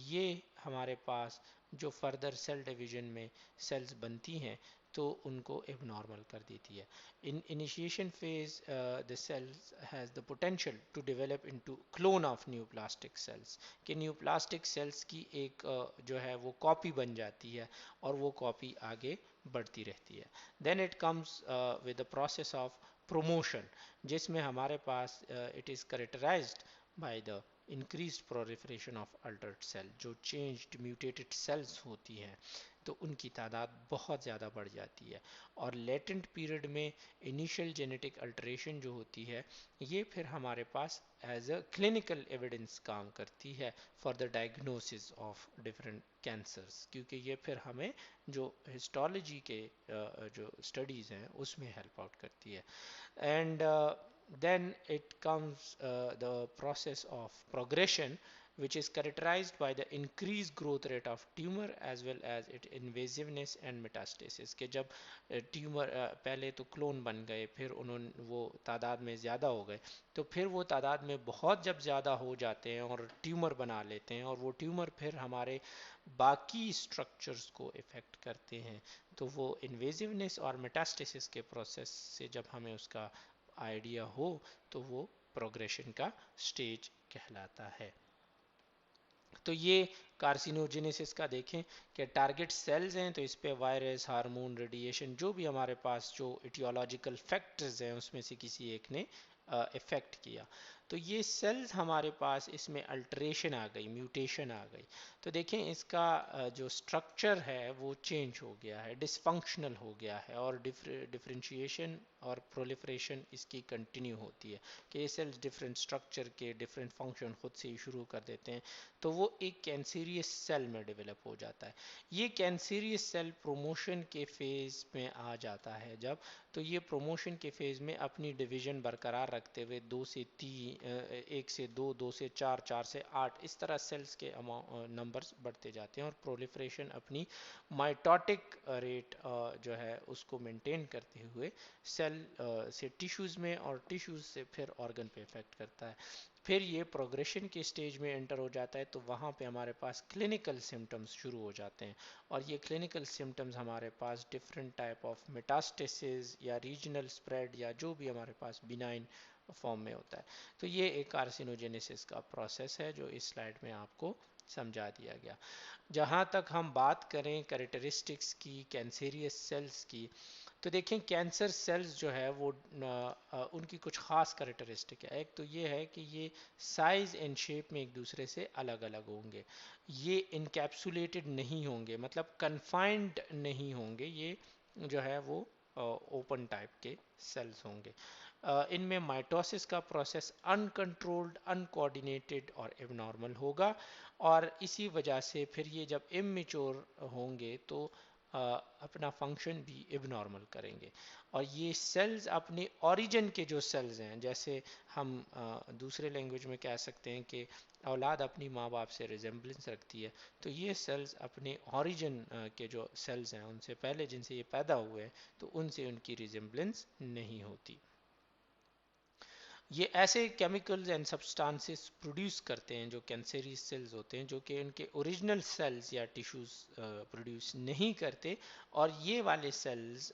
ये हमारे पास जो फर्दर सेल डिवीजन में सेल्स बनती हैं तो उनको एबनॉर्मल कर देती है। In initiation phase, the cells has the potential to develop into clone of neoplastic cells, कि न्यूप्लास्टिक सेल्स की एक जो है वो कॉपी बन जाती है और वो कॉपी आगे बढ़ती रहती है। Then it comes with the process of promotion, जिसमें हमारे पास it is characterised by the increased proliferation of altered cell, जो चेंज्ड म्यूटेटेड सेल्स होती हैं तो उनकी तादाद बहुत ज़्यादा बढ़ जाती है। और लेटेंट पीरियड में इनिशियल जेनेटिक अल्टरेशन जो होती है ये फिर हमारे पास एज अ क्लिनिकल एविडेंस काम करती है for the diagnosis of different cancers, क्योंकि ये फिर हमें जो हिस्टोलॉजी के जो स्टडीज़ हैं उसमें हेल्प आउट करती है। And then it comes the process of progression, which is characterized by the increased growth rate of tumor as well as its invasiveness and metastasis, कि जब ट्यूमर पहले तो क्लोन बन गए, फिर उन्होंने वो तादाद में ज़्यादा हो गए, तो फिर वो तादाद में बहुत जब ज़्यादा हो जाते हैं और ट्यूमर बना लेते हैं और वो ट्यूमर फिर हमारे बाकी स्ट्रक्चर्स को इफ़ेक्ट करते हैं, तो वो इन्वेजिवनेस और मेटास्टेसिस के प्रोसेस से जब हमें उसका आइडिया हो तो वो प्रोग्रेशन का स्टेज कहलाता है। तो ये कार्सिनोजेनेसिस का देखें कि टारगेट सेल्स हैं तो इस पे वायरस, हार्मोन, रेडिएशन, जो भी हमारे पास जो इटियोलॉजिकल फैक्टर्स हैं उसमें से किसी एक ने इफेक्ट किया, तो ये सेल्स हमारे पास इसमें अल्टरेशन आ गई, म्यूटेशन आ गई, तो देखें इसका जो स्ट्रक्चर है वो चेंज हो गया है, डिसफंक्शनल हो गया है और डिफरेंशिएशन और प्रोलिफरेशन इसकी कंटिन्यू होती है कि ये सेल्स डिफरेंट स्ट्रक्चर के डिफरेंट फंक्शन खुद से ही शुरू कर देते हैं, तो वो एक कैंसीरियस सेल में डेवलप हो जाता है। ये कैंसीरियस सेल प्रोमोशन के फेज में आ जाता है जब, तो ये प्रोमोशन के फेज में अपनी डिवीजन बरकरार रखते हुए 2 से 3, 1 से 2, 2 से 4, 4 से 8, इस तरह सेल्स के नंबर्स बढ़ते जाते हैं और प्रोलिफरेशन अपनी माइटोटिक रेट जो है उसको मेंटेन करते हुए सेल से टिश्यूज़ में और टिश्यूज़ से फिर ऑर्गन पे इफेक्ट करता है। फिर ये प्रोग्रेशन के स्टेज में एंटर हो जाता है तो वहाँ पे हमारे पास क्लिनिकल सिम्टम्स शुरू हो जाते हैं और ये क्लिनिकल सिम्टम्स हमारे पास डिफरेंट टाइप ऑफ मेटास्टेसिस या रीजनल स्प्रेड या जो भी हमारे पास बिनाइन फॉर्म में होता है। तो ये एक कार्सिनोजेनेसिस का प्रोसेस है जो इस स्लाइड में आपको समझा दिया गया। जहाँ तक हम बात करें कैरेक्टरिस्टिक्स की कैंसेरियस सेल्स की, तो देखें कैंसर सेल्स जो है वो उनकी कुछ ख़ास कैरेक्टरिस्टिक है। एक तो ये है कि ये साइज़ एंड शेप में एक दूसरे से अलग अलग होंगे, ये इनकैप्सुलेटेड नहीं होंगे, मतलब कन्फाइंड नहीं होंगे, ये जो है वो ओपन टाइप के सेल्स होंगे। इनमें माइटोसिस का प्रोसेस अनकंट्रोल्ड, अनकोऑर्डिनेटेड और एबनॉर्मल होगा, और इसी वजह से फिर ये जब इमेच्योर होंगे तो अपना फंक्शन भी एबनॉर्मल करेंगे। और ये सेल्स अपने ओरिजिन के जो सेल्स हैं, जैसे हम दूसरे लैंग्वेज में कह सकते हैं कि औलाद अपनी माँ बाप से रिजेम्बलेंस रखती है, तो ये सेल्स अपने ओरिजिन के जो सेल्स हैं उनसे पहले जिनसे ये पैदा हुए हैं, तो उनसे उनकी रिजेम्बलेंस नहीं होती। ये ऐसे केमिकल्स एंड सब्सटेंसेस प्रोड्यूस करते हैं जो कैंसरी सेल्स होते हैं, जो कि उनके ओरिजिनल सेल्स या टिश्यूज प्रोड्यूस नहीं करते, और ये वाले सेल्स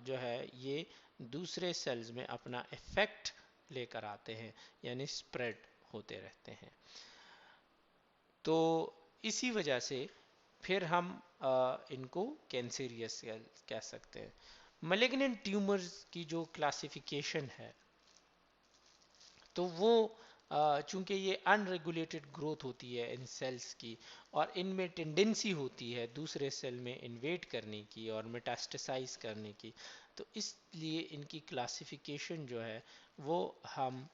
जो है ये दूसरे सेल्स में अपना इफेक्ट लेकर आते हैं, यानी स्प्रेड होते रहते हैं। तो इसी वजह से फिर हम इनको कैंसेरियस कह सकते हैं। मलिग्नेंट ट्यूमर्स की जो क्लासिफिकेशन है, तो वो चूंकि ये अनरेगुलेटेड ग्रोथ होती है इन सेल्स की, और इनमें टेंडेंसी होती है दूसरे सेल में इन्वेट करने की और मेटास्टेसाइज करने की, तो इसलिए इनकी क्लासिफिकेशन जो है वो हम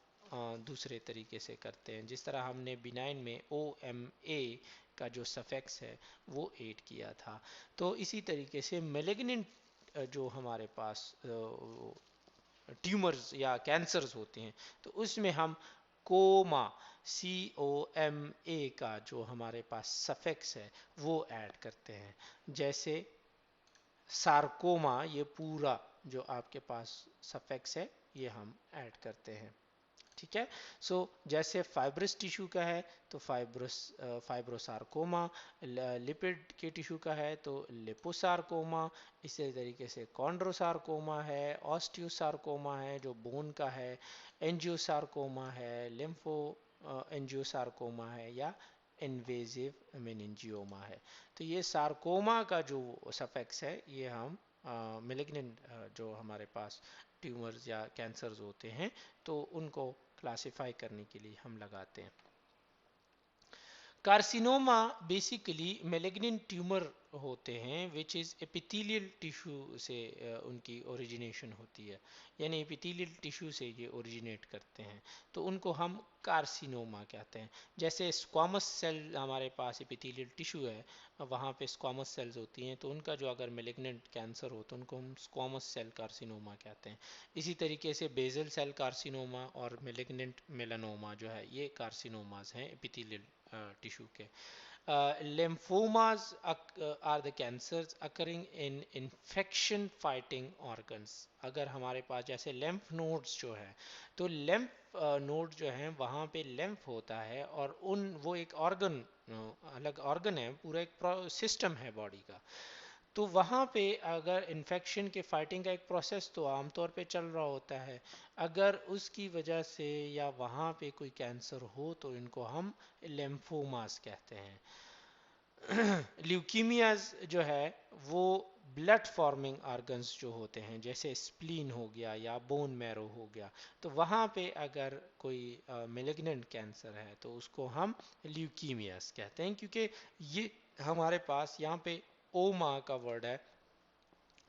दूसरे तरीके से करते हैं। जिस तरह हमने बिनाइन में OMA का जो सफेक्स है वो ऐड किया था, तो इसी तरीके से मेलिग्नेंट जो हमारे पास ट्यूमर्स या कैंसर्स होते हैं, तो उसमें हम कोमा COMA का जो हमारे पास सफिक्स है वो ऐड करते हैं। जैसे सार्कोमा, ये पूरा जो आपके पास सफिक्स है ये हम ऐड करते हैं। ठीक है। सो जैसे फाइब्रस टिश्यू का है तो फाइब्रोसार्कोमा, लिपिड के टिश्यू का है तो लिपोसार्कोमा, इसी तरीके से कॉन्ड्रोसार्कोमा है, ऑस्टियोसार्कोमा है जो बोन का है, एंजियोसार्कोमा है, लिम्फो एंजियोसार्कोमा है, या इन्वेजिव मेनिंजियोमा है। तो ये सार्कोमा का जो सफिक्स है ये हम मेलिग्नेंट जो हमारे पास ट्यूमर्स या कैंसर्स होते हैं तो उनको क्लासिफाई करने के लिए हम लगाते हैं। कार्सिनोमा बेसिकली मेलिग्नेंट ट्यूमर होते हैं विच इज़ एपिथेलियल टिश्यू से उनकी ओरिजिनेशन होती है, यानी एपिथेलियल टिश्यू से ये ओरिजिनेट करते हैं, तो उनको हम कार्सिनोमा कहते हैं। जैसे स्क्वामस सेल हमारे पास एपिथेलियल टिश्यू है, वहाँ पे स्क्वामस सेल्स होती हैं, तो उनका जो अगर मेलिग्नेंट कैंसर हो तो उनको हम स्क्वामस सेल कार्सिनोमा कहते हैं। इसी तरीके से बेजल सेल कार्सिनोमा और मेलिग्नेंट मेलानोमा जो है ये कार्सिनोमास हैं एपिथेलियल टिश्यू के। lymphomas are the cancers occurring in infection fighting organs। अगर हमारे पास जैसे lymph nodes जो है, तो lymph नोड जो है वहाँ पे lymph होता है, और वो एक ऑर्गन, अलग ऑर्गन है, पूरा एक सिस्टम है बॉडी का। तो वहाँ पे अगर इन्फेक्शन के फाइटिंग का एक प्रोसेस तो आमतौर पे चल रहा होता है, अगर उसकी वजह से या वहाँ पे कोई कैंसर हो तो इनको हम लिम्फोमास कहते हैं। ल्यूकीमियाज जो है वो ब्लड फॉर्मिंग ऑर्गन्स जो होते हैं, जैसे स्प्लीन हो गया या बोन मैरो हो गया, तो वहाँ पे अगर कोई मेलिग्नेंट कैंसर है तो उसको हम ल्यूकीमियाज कहते हैं, क्योंकि ये हमारे पास यहाँ पे ओमा का वर्ड है,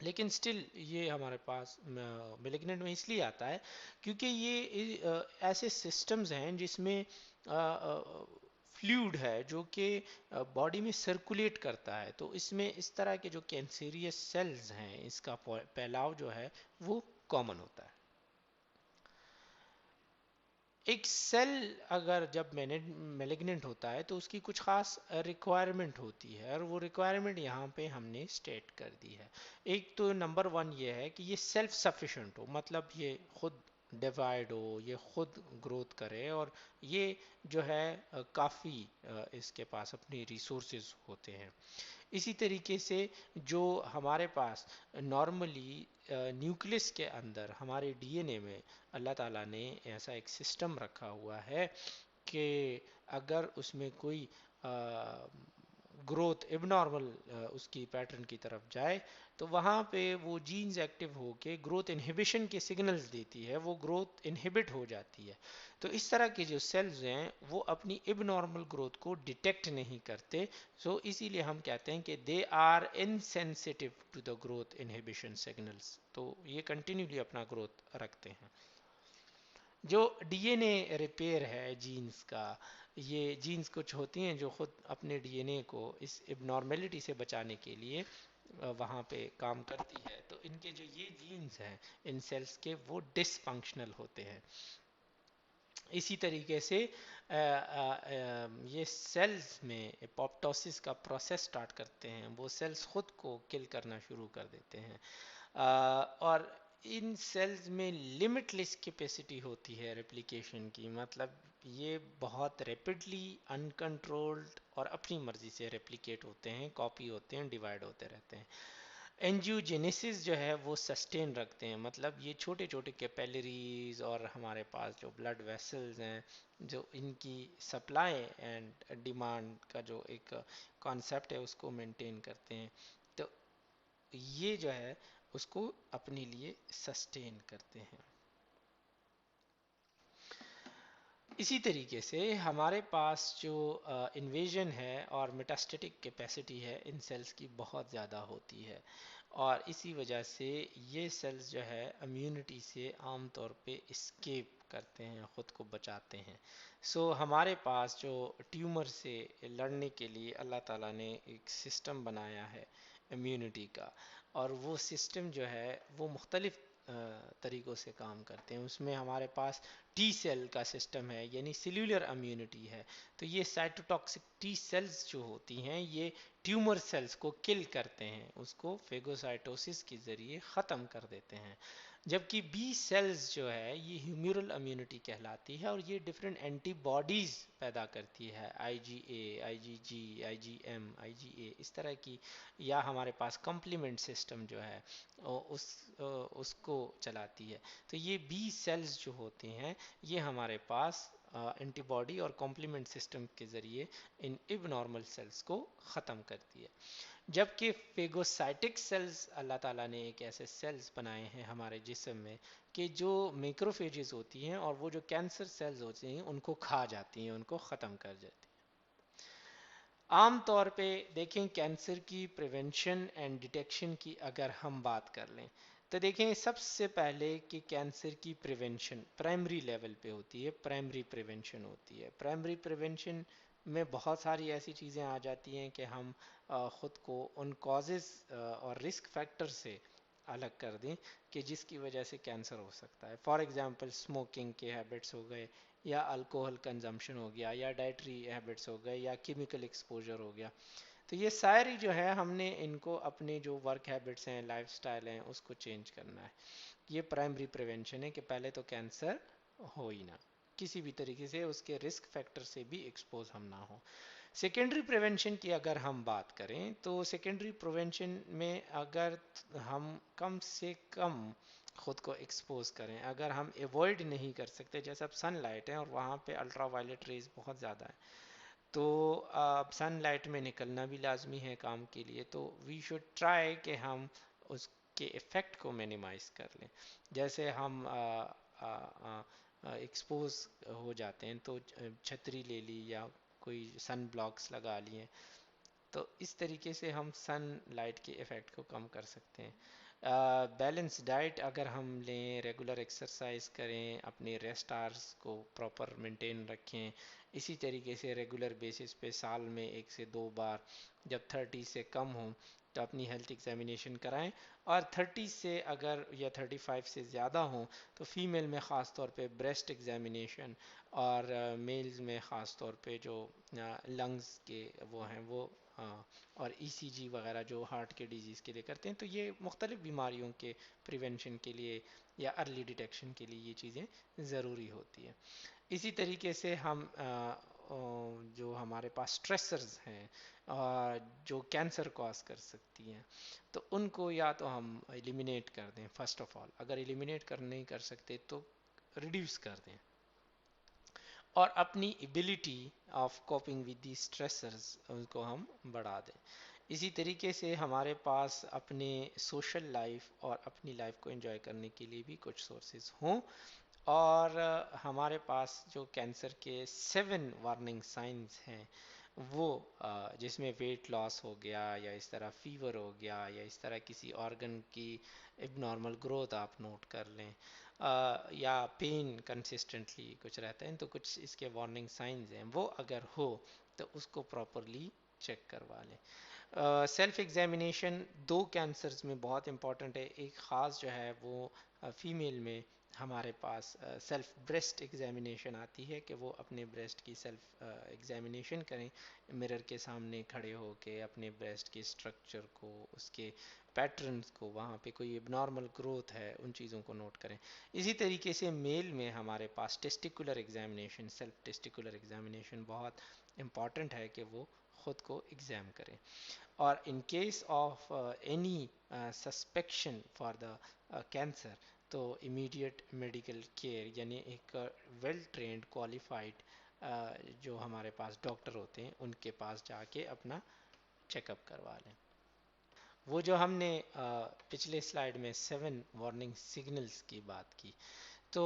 लेकिन स्टिल ये हमारे पास मेलिग्नेंट में इसलिए आता है क्योंकि ये ऐसे सिस्टम्स हैं जिसमें फ्लूइड है जो कि बॉडी में सर्कुलेट करता है, तो इसमें इस तरह के जो कैंसेरियस सेल्स हैं इसका फैलाव जो है वो कॉमन होता है। एक सेल अगर जब मेलिग्नेंट होता है तो उसकी कुछ खास रिक्वायरमेंट होती है, और वो रिक्वायरमेंट यहाँ पे हमने स्टेट कर दी है। एक तो नंबर 1 ये है कि ये सेल्फ सफिशेंट हो, मतलब ये खुद डिवाइड हो, ये खुद ग्रोथ करे, और ये जो है काफ़ी इसके पास अपनी रिसोर्सेज होते हैं। इसी तरीके से जो हमारे पास नॉर्मली न्यूक्लियस के अंदर हमारे DNA में अल्लाह ताला ने ऐसा एक सिस्टम रखा हुआ है कि अगर उसमें कोई ग्रोथ एबनॉर्मल उसकी पैटर्न की तरफ जाए, तो वहाँ पे वो जीन्स एक्टिव होके ग्रोथ इनहिबिशन के सिग्नल्स देती है, वो ग्रोथ इनहिबिट हो जाती है। तो इस तरह के जो सेल्स हैं वो अपनी एबनॉर्मल ग्रोथ को डिटेक्ट नहीं करते। सो इसीलिए हम कहते हैं कि they are insensitive to the growth inhibition signals, तो ये कंटिन्यूली अपना ग्रोथ रखते हैं। जो डीएनए रिपेयर है जीन्स का, ये जीन्स कुछ होती हैं जो खुद अपने डीएनए को इस एबनॉर्मेलिटी से बचाने के लिए वहाँ पे काम करती है। तो इनके जो ये जीन्स हैं इन सेल्स के, वो डिसफंक्शनल होते हैं। इसी तरीके से ये सेल्स में एपोप्टोसिस का प्रोसेस स्टार्ट करते हैं, वो सेल्स खुद को किल करना शुरू कर देते हैं। और इन सेल्स में लिमिटलेस कैपेसिटी होती है रेप्लिकेशन की, मतलब ये बहुत रैपिडली अनकंट्रोल्ड और अपनी मर्जी से रेप्लिकेट होते हैं, कॉपी होते हैं, डिवाइड होते रहते हैं। एंजियोजेनेसिस जो है वो सस्टेन रखते हैं, मतलब ये छोटे छोटे कैपिलरीज और हमारे पास जो ब्लड वेसल्स हैं, जो इनकी सप्लाई एंड डिमांड का जो एक कॉन्सेप्ट है उसको मेंटेन करते हैं। तो ये जो है उसको अपने लिए सस्टेन करते हैं। इसी तरीके से हमारे पास जो इन्वेजन है और मेटास्टेटिक कैपेसिटी है इन सेल्स की बहुत ज़्यादा होती है, और इसी वजह से ये सेल्स जो है इम्यूनिटी से आम तौर पे स्केप करते हैं, ख़ुद को बचाते हैं। सो हमारे पास जो ट्यूमर से लड़ने के लिए अल्लाह ताला ने एक सिस्टम बनाया है इम्यूनिटी का, और वो सिस्टम जो है वो मुख्तलिफ तरीक़ों से काम करते हैं। उसमें हमारे पास टी सेल का सिस्टम है, यानी सेल्यूलर इम्यूनिटी है। तो ये साइटोटॉक्सिक टी सेल्स जो होती हैं ये ट्यूमर सेल्स को किल करते हैं, उसको फेगोसाइटोसिस के ज़रिए ख़त्म कर देते हैं। जबकि बी सेल्स जो है ये ह्यूमरल इम्यूनिटी कहलाती है, और ये डिफरेंट एंटीबॉडीज़ पैदा करती है, आईजीए, आईजीजी, आईजीएम, आईजीए, इस तरह की। या हमारे पास कम्प्लीमेंट सिस्टम जो है उसको चलाती है। तो ये बी सेल्स जो होते हैं ये हमारे पास एंटीबॉडी और कॉम्प्लीमेंट सिस्टम के ज़रिए इन इबनॉर्मल सेल्स को ख़त्म करती है। जबकि फेगोसाइटिक सेल्स, अल्लाह ताला ने एक ऐसे सेल्स बनाए हैं हमारे जिस्म में कि जो मैक्रोफेजेस होती हैं और वो जो कैंसर सेल्स होती हैं उनको खा जाती हैं, उनको ख़त्म कर जाती हैं। आम तौर पे देखें कैंसर की प्रिवेंशन एंड डिटेक्शन की अगर हम बात कर लें, तो देखें सबसे पहले कि कैंसर की प्रिवेंशन प्राइमरी लेवल पे होती है, प्राइमरी प्रिवेंशन होती है। प्राइमरी प्रिवेंशन में बहुत सारी ऐसी चीज़ें आ जाती हैं कि हम ख़ुद को उन कॉजेज़ और रिस्क फैक्टर से अलग कर दें कि जिसकी वजह से कैंसर हो सकता है। फॉर एग्ज़ाम्पल स्मोकिंग के हैबिट्स हो गए, या अल्कोहल कंजम्पशन हो गया, या डाइटरी हैबिट्स हो गए, या केमिकल एक्सपोजर हो गया। तो ये सारी जो है हमने इनको अपने जो वर्क हैबिट्स हैं, लाइफस्टाइल हैं, उसको चेंज करना है। ये प्राइमरी प्रिवेंशन है कि पहले तो कैंसर हो ही ना, किसी भी तरीके से उसके रिस्क फैक्टर से भी एक्सपोज हम ना हो। सेकेंडरी प्रिवेंशन की अगर हम बात करें तो सेकेंडरी प्रिवेंशन में अगर हम कम से कम खुद को एक्सपोज करें, अगर हम एवॉइड नहीं कर सकते, जैसे अब सनलाइट है और वहाँ पे अल्ट्रा वायलेट रेज बहुत ज़्यादा है, तो सनलाइट में निकलना भी लाजमी है काम के लिए। तो वी शुड ट्राई कि हम उसके इफ़ेक्ट को मिनिमाइज कर लें। जैसे हम एक्सपोज हो जाते हैं तो छतरी ले ली या कोई सन ब्लॉक्स लगा लिए, तो इस तरीके से हम सन लाइट के इफ़ेक्ट को कम कर सकते हैं। बैलेंस डाइट अगर हम लें, रेगुलर एक्सरसाइज करें, अपने रेस्ट आवर्स को प्रॉपर मेंटेन रखें। इसी तरीके से रेगुलर बेसिस पे साल में 1 से 2 बार जब 30 से कम हो तो अपनी हेल्थ एग्जामिनेशन कराएं। और 30 से अगर या 35 से ज़्यादा हो तो फीमेल में ख़ास तौर पे ब्रेस्ट एग्जामिनेशन, और मेल्स में ख़ास तौर पे जो लंग्स के वो हैं वो और ईसीजी वगैरह जो हार्ट के डिजीज़ के लिए करते हैं। तो ये मुख्तलिफ़ बीमारियों के प्रिवेंशन के लिए या अर्ली डिटेक्शन के लिए ये चीज़ें ज़रूरी होती हैं। इसी तरीके से हम जो हमारे पास स्ट्रेसर्स हैं जो कैंसर कॉज कर सकती हैं, तो उनको या तो हम एलिमिनेट कर दें। फर्स्ट ऑफ ऑल अगर एलिमिनेट कर नहीं कर सकते तो रिड्यूस कर दें। और अपनी ability of coping with the stressors उनको हम बढ़ा दें। इसी तरीके से हमारे पास अपने सोशल लाइफ और अपनी लाइफ को एंजॉय करने के लिए भी कुछ सोर्सेज हों। और हमारे पास जो कैंसर के 7 वार्निंग साइंस हैं वो जिसमें वेट लॉस हो गया, या इस तरह फीवर हो गया, या इस तरह किसी ऑर्गन की एबनॉर्मल ग्रोथ आप नोट कर लें, या पेन कंसिस्टेंटली कुछ रहता है, तो कुछ इसके वार्निंग साइंस हैं, वो अगर हो तो उसको प्रॉपरली चेक करवा लें। सेल्फ एग्जामिनेशन दो कैंसर्स में बहुत इंपॉर्टेंट है। एक ख़ास जो है वो फीमेल में हमारे पास सेल्फ ब्रेस्ट एग्जामिनेशन आती है कि वो अपने ब्रेस्ट की सेल्फ एग्जामिनेशन करें, मिरर के सामने खड़े होके अपने ब्रेस्ट के स्ट्रक्चर को, उसके पैटर्न्स को, वहाँ पे कोई एबनॉर्मल ग्रोथ है, उन चीज़ों को नोट करें। इसी तरीके से मेल में हमारे पास testicular examination, self testicular examination बहुत इम्पॉर्टेंट है कि वो ख़ुद को एग्ज़ाम करें। or in case of any suspicion for the cancer, तो immediate medical care यानी एक वेल ट्रेंड क्वालिफाइड जो हमारे पास डॉक्टर होते हैं उनके पास जाके अपना चेकअप करवा लें। वो जो हमने पिछले स्लाइड में 7 वार्निंग सिग्नल्स की बात की, तो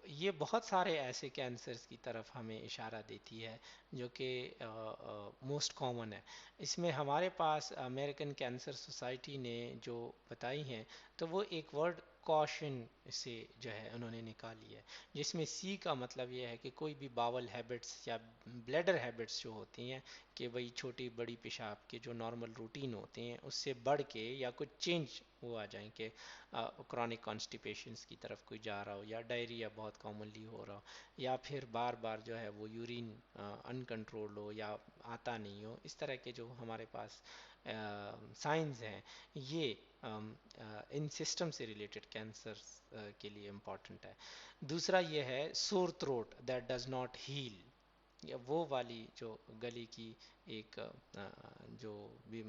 ये बहुत सारे ऐसे कैंसर्स की तरफ हमें इशारा देती है जो कि मोस्ट कॉमन है। इसमें हमारे पास अमेरिकन कैंसर सोसाइटी ने जो बताई हैं, तो वो एक वर्ड कॉशन से जो है उन्होंने निकाली है, जिसमें सी का मतलब ये है कि कोई भी बावल हैबिट्स या ब्लैडर हैबिट्स जो होती हैं, कि वही छोटी बड़ी पेशाब के जो नॉर्मल रूटीन होते हैं उससे बढ़ के या कुछ चेंज वो आ जाए, कि क्रॉनिक कॉन्स्टिपेशंस की तरफ कोई जा रहा हो, या डायरिया बहुत कॉमनली हो रहा हो, या फिर बार बार जो है वो यूरिन अनकंट्रोल्ड हो या आता नहीं हो, इस तरह के जो हमारे पास साइंस हैं, ये इन सिस्टम से रिलेटेड कैंसर के लिए इम्पॉर्टेंट है। दूसरा ये है sore throat that does not heal, या वो वाली जो गले की एक जो भी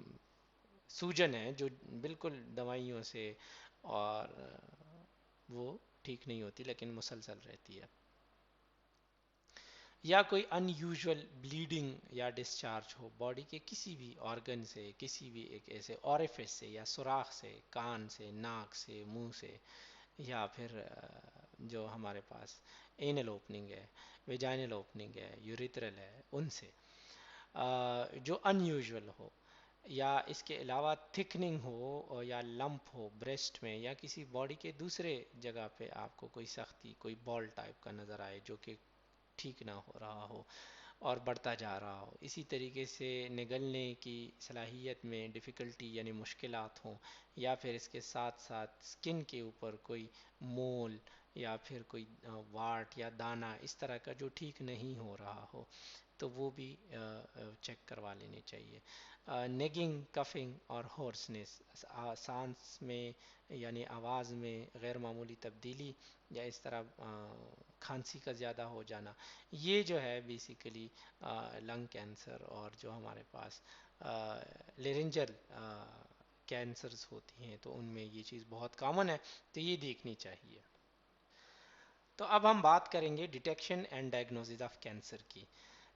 सूजन है जो बिल्कुल दवाइयों से और वो ठीक नहीं होती लेकिन मुसलसल रहती है, या कोई अनयूजुअल ब्लीडिंग या डिस्चार्ज हो बॉडी के किसी भी ऑर्गन से, किसी भी एक ऐसे ऑरिफिस से या सुराख से, कान से, नाक से, मुंह से, या फिर जो हमारे पास एनल ओपनिंग है, वेजाइनल ओपनिंग है, यूरिथ्रल है, उनसे जो अनयूजुअल हो, या इसके अलावा थिकनिंग हो और या लंप हो ब्रेस्ट में या किसी बॉडी के दूसरे जगह पे आपको कोई सख्ती, कोई बॉल टाइप का नज़र आए जो कि ठीक ना हो रहा हो और बढ़ता जा रहा हो। इसी तरीके से निगलने की सलाहियत में डिफ़िकल्टी यानी मुश्किलात हों, या फिर इसके साथ साथ स्किन के ऊपर कोई मोल या फिर कोई वाट या दाना इस तरह का जो ठीक नहीं हो रहा हो, तो वो भी चेक करवा लेने चाहिए। नेगिंग, कफिंग और हॉर्सनेस, सांस में यानी आवाज़ में गैर मामूली तब्दीली, या इस तरह खांसी का ज़्यादा हो जाना, ये जो है बेसिकली लंग कैंसर और जो हमारे पास लेरेंजल कैंसर्स होती हैं, तो उनमें ये चीज़ बहुत कॉमन है, तो ये देखनी चाहिए। तो अब हम बात करेंगे detection and diagnosis of cancer की।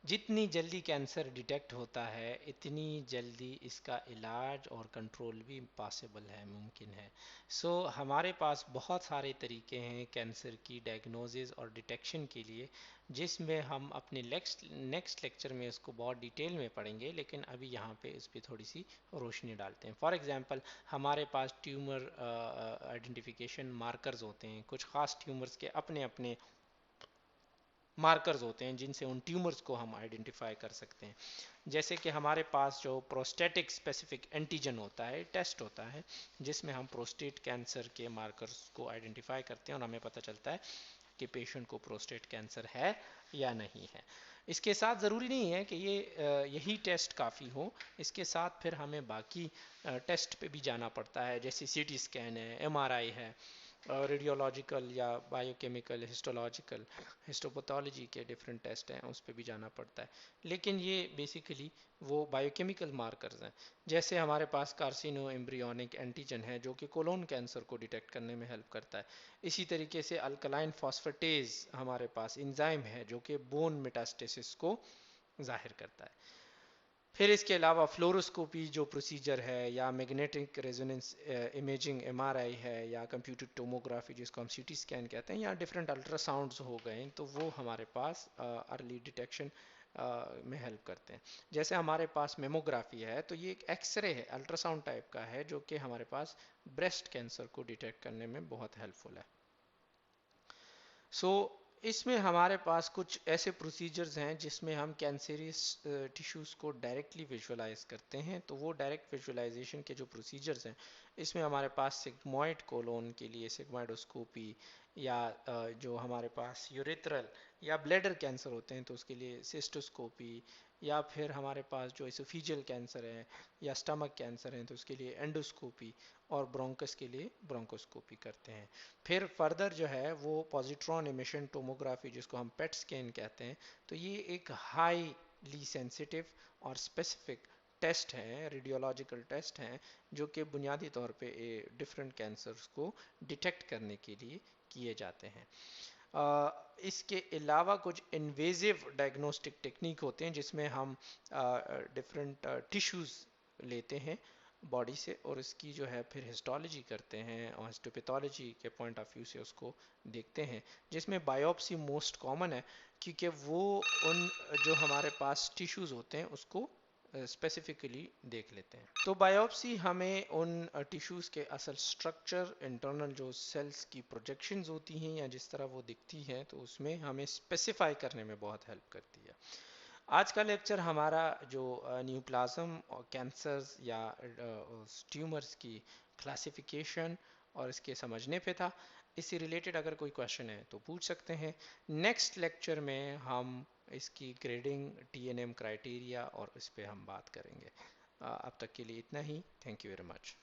जितनी जल्दी कैंसर डिटेक्ट होता है इतनी जल्दी इसका इलाज और कंट्रोल भी पॉसिबल है, मुमकिन है। हमारे पास बहुत सारे तरीके हैं कैंसर की डायग्नोसिस और डिटेक्शन के लिए, जिसमें हम अपने नेक्स्ट लेक्चर में उसको बहुत डिटेल में पढ़ेंगे, लेकिन अभी यहाँ पे इस पर थोड़ी सी रोशनी डालते हैं। फॉर एग्जांपल हमारे पास ट्यूमर आइडेंटिफिकेशन मार्कर्स होते हैं, कुछ ख़ास ट्यूमर्स के अपने अपने मार्कर्स होते हैं जिनसे उन ट्यूमर्स को हम आइडेंटिफाई कर सकते हैं। जैसे कि हमारे पास जो प्रोस्टेटिक स्पेसिफिक एंटीजन होता है, टेस्ट होता है जिसमें हम प्रोस्टेट कैंसर के मार्कर्स को आइडेंटिफाई करते हैं और हमें पता चलता है कि पेशेंट को प्रोस्टेट कैंसर है या नहीं है। इसके साथ ज़रूरी नहीं है कि ये यही टेस्ट काफ़ी हो, इसके साथ फिर हमें बाकी टेस्ट पे भी जाना पड़ता है, जैसे सीटी स्कैन है, एमआरआई है, रेडियोलॉजिकल या बायोकेमिकल, हिस्टोलॉजिकल, हिस्टोपैथोलॉजी के डिफरेंट टेस्ट हैं, उस पर भी जाना पड़ता है। लेकिन ये बेसिकली वो बायोकेमिकल मार्कर्स हैं। जैसे हमारे पास कार्सिनो एम्ब्रियोनिक एंटीजन है जो कि कोलोन कैंसर को डिटेक्ट करने में हेल्प करता है। इसी तरीके से अल्कलाइन फॉस्फेटेज हमारे पास इंजाइम है जो कि बोन मेटास्टेसिस को जाहिर करता है। फिर इसके अलावा फ्लोरोस्कोपी जो प्रोसीजर है, या मैग्नेटिक रेजोनेंस इमेजिंग एमआरआई है, या कंप्यूटेड टोमोग्राफी जिसको हम सीटी स्कैन कहते हैं, या डिफरेंट अल्ट्रासाउंड्स हो गए, तो वो हमारे पास अर्ली डिटेक्शन में हेल्प करते हैं। जैसे हमारे पास मेमोग्राफी है तो ये एक एक्सरे है, अल्ट्रासाउंड टाइप का है, जो कि हमारे पास ब्रेस्ट कैंसर को डिटेक्ट करने में बहुत हेल्पफुल है। सो इसमें हमारे पास कुछ ऐसे प्रोसीजर्स हैं जिसमें हम कैंसरियस टिश्यूज़ को डायरेक्टली विजुअलाइज करते हैं। तो वो डायरेक्ट विजुअलाइजेशन के जो प्रोसीजर्स हैं, इसमें हमारे पास सिग्मॉइड कोलोन के लिए सिग्मॉइडोस्कोपी, या जो हमारे पास यूरेथ्रल या ब्लैडर कैंसर होते हैं तो उसके लिए सिस्टोस्कोपी, या फिर हमारे पास जो एसोफिजियल कैंसर है या स्टमक कैंसर है तो उसके लिए एंडोस्कोपी, और ब्रोंकस के लिए ब्रोंकोस्कोपी करते हैं। फिर फर्दर जो है वो पॉजिट्रॉन इमिशन टोमोग्राफी जिसको हम पेट स्कैन कहते हैं, तो ये एक हाईली सेंसिटिव और स्पेसिफिक टेस्ट हैं, रेडियोलॉजिकल टेस्ट हैं, जो कि बुनियादी तौर पे डिफरेंट कैंसर्स को डिटेक्ट करने के लिए किए जाते हैं। इसके अलावा कुछ इन्वेजिव डायग्नोस्टिक टेक्निक होते हैं जिसमें हम डिफरेंट टिश्यूज़ लेते हैं बॉडी से, और इसकी जो है फिर हिस्टोलॉजी करते हैं और हिस्टोपैथोलॉजी के पॉइंट ऑफ व्यू से उसको देखते हैं, जिसमें बायोप्सी मोस्ट कॉमन है, क्योंकि वो उन जो हमारे पास टिश्यूज़ होते हैं उसको स्पेसिफिकली देख लेते हैं। तो बायोप्सी हमें उन टिश्यूज़ के असल स्ट्रक्चर, इंटरनल जो सेल्स की प्रोजेक्शंस होती हैं या जिस तरह वो दिखती हैं, तो उसमें हमें स्पेसिफाई करने में बहुत हेल्प करती है। आज का लेक्चर हमारा जो न्यूप्लाज्म और कैंसर्स या ट्यूमर्स की क्लासिफिकेशन और इसके समझने पे था। इससे रिलेटेड अगर कोई क्वेश्चन है तो पूछ सकते हैं। नेक्स्ट लेक्चर में हम इसकी ग्रेडिंग, टीएनएम क्राइटेरिया और इस पे हम बात करेंगे। अब तक के लिए इतना ही। Thank you very much.